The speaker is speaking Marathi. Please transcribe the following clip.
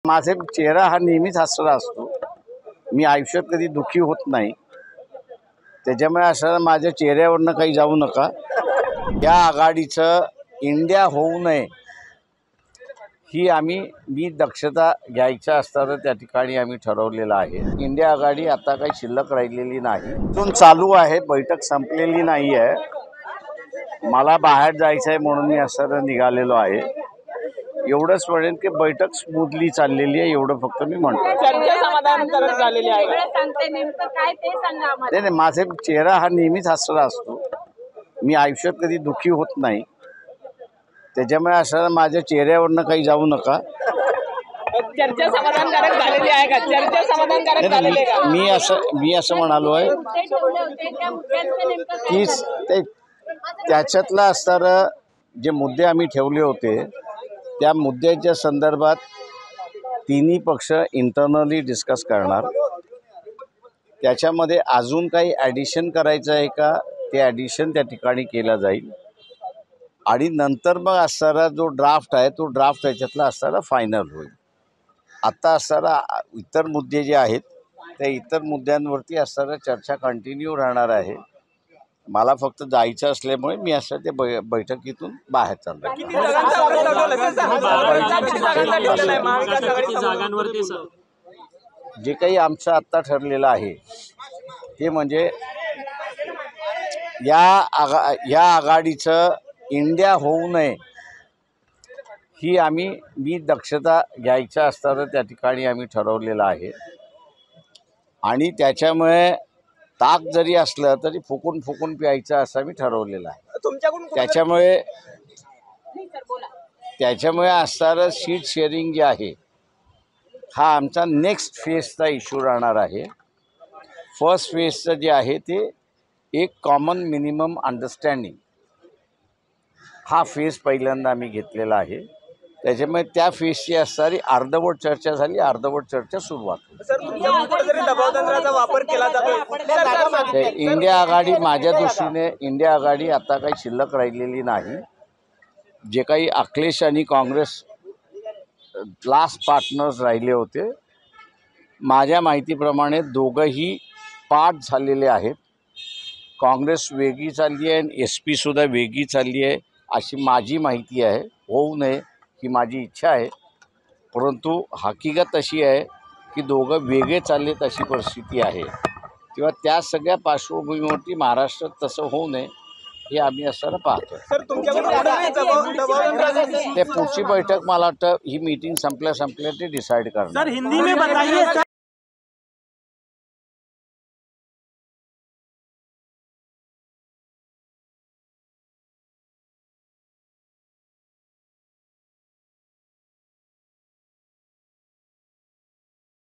माझे चेहरा हा नेहमीच हसरा असतो। मी आयुष्यात कधी दुःखी होत नाही। त्याच्यामुळे असं माझ्या चेहऱ्यावरनं काही जाऊ नका। या आघाडीचं इंडिया होऊ नये ही मी दक्षता घ्यायचं असताना त्या ठिकाणी आम्ही ठरवलेलं आहे। इंडिया आघाडी आता काही शिल्लक राहिलेली नाही। इथून चालू आहे, बैठक संपलेली नाही आहे। मला बाहेर जायचं आहे म्हणून मी असं निघालेलो आहे। एवढंच म्हणेन की बैठक स्मूथली चाललेली आहे, एवढं फक्त मी म्हणतो। चर्चा समाधानकारक झालेली आहे। नाही, माझे चेहरा हा नेहमीच हसरा असतो। मी आयुष्यात कधी दुःखी होत नाही। त्याच्यामुळे असं माझ्या चेहऱ्यावरनं काही जाऊ नका। चर्चा समाधानकारक झालेली आहे का? चर्चा समाधानकारक झालेली आहे का? मी असं म्हणालो आहे की त्याच्यातला असणारं जे मुद्दे आम्ही ठेवले होते त्या मुद्द्याच्या संदर्भात तिन्ही पक्ष इंटरनली डिस्कस करणार। त्याच्यामध्ये अजून काही ॲडिशन करायचं आहे का, ते ॲडिशन त्या ठिकाणी केलं जाईल आणि नंतर मग असणारा जो ड्राफ्ट आहे तो ड्राफ्ट त्याच्यातला असणारा फायनल होईल। आत्ता असणारा इतर मुद्दे जे आहेत त्या इतर मुद्द्यांवरती असणारा चर्चा कंटिन्यू राहणार आहे। मला फक्त जायचं असल्यामुळे मी असं ते बैठकीतून बाहेर चाललो। जे काही आमचं आत्ता ठरलेलं आहे ते म्हणजे या आघाडीचं इंडिया होऊ नये ही मी दक्षता घ्यायचं असताना त्या ठिकाणी आम्ही ठरवलेलं आहे। आणि त्याच्यामुळे ताक जरी असलं तरी फुकून फुकून प्यायचं असं मी ठरवलेलं आहे। त्याच्यामुळे असणारं सीट शेअरिंग जे आहे हा आमचा नेक्स्ट फेजचा इश्यू राहणार आहे। फर्स्ट फेजचं जे आहे ते एक कॉमन मिनिमम अंडरस्टँडिंग हा फेज पहिल्यांदा आम्ही घेतलेला आहे। त्याच्यामुळे त्या फेजची असणारी अर्धवट चर्चा झाली, अर्धवट चर्चा सुरुवात होईल। इंडिया आघाडी माझ्या दृष्टीने इंडिया आघाडी आता काही शिल्लक राहिलेली नाही। जे काही अखिलेश आणि काँग्रेस लास्ट पार्टनर्स राहिले होते, माझ्या माहितीप्रमाणे दोघंही पार्ट झालेले आहेत। काँग्रेस वेगळी चालली आहे आणि SP सुद्धा वेगळी चालली आहे अशी माझी माहिती आहे। होऊ नये ही माझी इच्छा आहे, परंतु हकीकत अशी आहे की दोघं वेगळे चाललेत अशी परिस्थिती आहे। तेव्हा त्या सगळ्या पार्श्वभूमीवरती महाराष्ट्रात तसं होऊ नये हे आम्ही असताना पाहतो। ते पुढची बैठक मला वाटतं ही मीटिंग संपल्या ते डिसाईड करणार।